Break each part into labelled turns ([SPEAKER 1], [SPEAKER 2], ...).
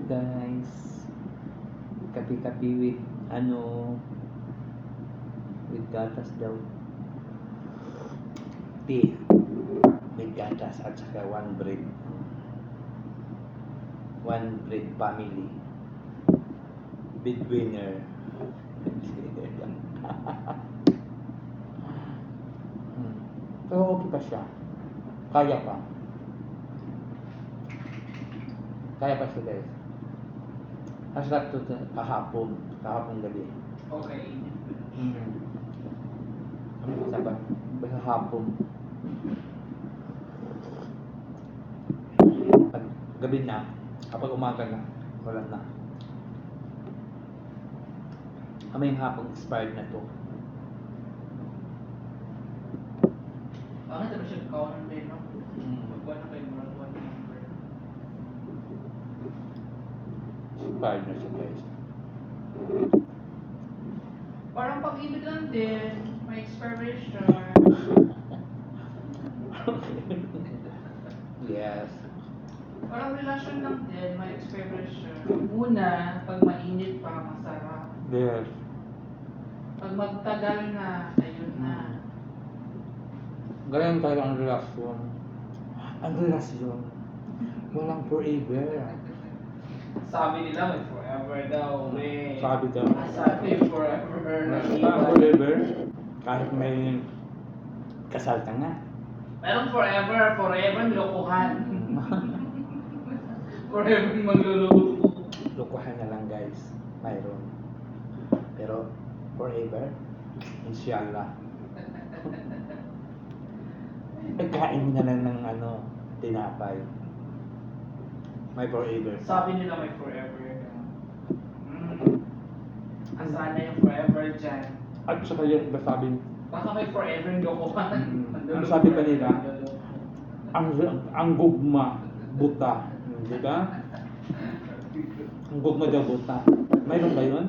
[SPEAKER 1] guys. Kape-kape with with gatas daw. Tea with gatas at saka one bread family. Breadwinner. So okay pa siya. Kaya pa siya guys. Masarap to kahapon gabi.
[SPEAKER 2] Okay.
[SPEAKER 1] Sabi, basta hapon. Pag gabi na, kapag umaga na, wala na. Kami yung hapon expired na to.
[SPEAKER 2] Bakit ba siya kawanan din, no? Magkuhan na kayo murang one number.
[SPEAKER 1] Expired na siya guys.
[SPEAKER 2] Parang pag-ibig lang din, may expiration.
[SPEAKER 1] Yes.
[SPEAKER 2] Parang relasyon lang din, may expiration. Una, pag mainit pa, masarap.
[SPEAKER 1] Yes.
[SPEAKER 2] Pag magtagal na, ayun na.
[SPEAKER 1] Ganyan tayo ang relasyon. Ang relasyon, walang forever.
[SPEAKER 2] Sabi nila, may forever daw, we.
[SPEAKER 1] Sabi daw.
[SPEAKER 2] Sabi forever.
[SPEAKER 1] Forever, kahit may kasal ka nga.
[SPEAKER 2] Merong forever lokohan. Forever magluloko.
[SPEAKER 1] Lukuhan na lang guys, mayroon. Pero forever, inshallah. Pagkain na lang ng tinapay. May forever.
[SPEAKER 2] Sabi nila may forever. Asan na yung forever dyan?
[SPEAKER 1] At saka yung iba sabi,
[SPEAKER 2] Baka may forever yung lokohan.
[SPEAKER 1] Ano sabi pa nila? Ang gugma, buta. Di ba? Ang gugma daw buta. Mayroon ba yun?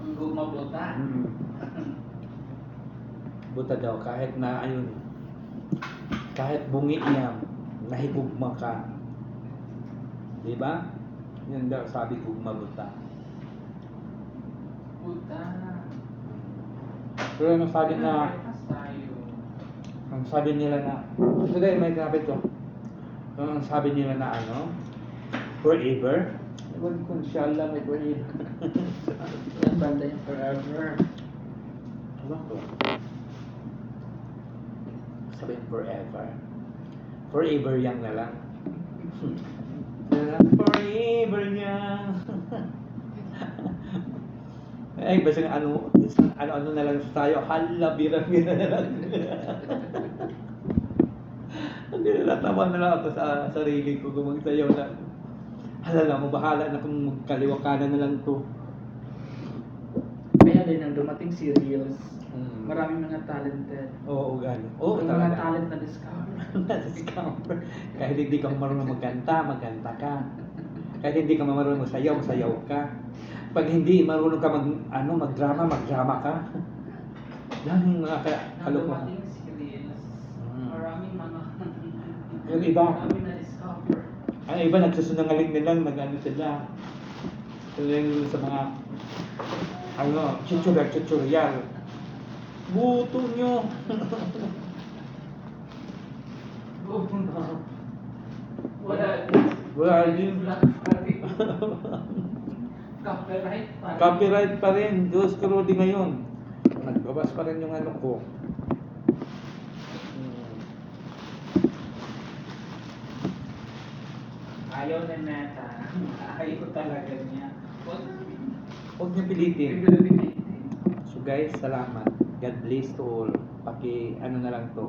[SPEAKER 2] Ang gugma buta.
[SPEAKER 1] Buta daw, kahit na ayun, kahit bungi niya, nahigugma ka. Di ba? Yan daw sabi gugma buta.
[SPEAKER 2] Buta.
[SPEAKER 1] Pero ang sabi na, ang sabi nila na, today may grabe to. Ang sabi nila na forever. Ewan ko, inshallah may forever.
[SPEAKER 2] Yan banda yung forever.
[SPEAKER 1] Ano to? Sabihin forever. Forever yan na lang. Forever yan. Ay, basta ano na lang tayo, hala, bira-bira na lang. Hindi na natawa na lang ako sa sarili ko, gumagsayaw na. Hala lang mo, bahala na kung magkaliwa kanan na lang to.
[SPEAKER 2] Kaya din nang dumating si Reels, maraming mga talented.
[SPEAKER 1] Oo, gano'n. Oo,
[SPEAKER 2] May
[SPEAKER 1] talaga.
[SPEAKER 2] mga talent na discover.
[SPEAKER 1] Na-discover. Kahit hindi ka marunong magkanta ka. Kahit hindi ka marunong masayaw ka. Pag hindi marunong ka magdrama ka. Yan yung mga
[SPEAKER 2] Nang
[SPEAKER 1] kalokohan.
[SPEAKER 2] dumating si Reels, maraming mga
[SPEAKER 1] Yung iba,
[SPEAKER 2] maraming na discover.
[SPEAKER 1] ang iba nagsusunangaling na lang, sila. Sila yung sa mga, tutorial. Buto nyo. Wala din.
[SPEAKER 2] Copyright pa.
[SPEAKER 1] Copyright pa rin. Diyos ko Rudy ngayon. Nagbabas pa rin yung ko.
[SPEAKER 2] Ayaw na Meta. Ayaw talaga niya.
[SPEAKER 1] Huwag niyo pilitin.
[SPEAKER 2] Pilitin.
[SPEAKER 1] So guys, salamat. God bless to all. Na lang to.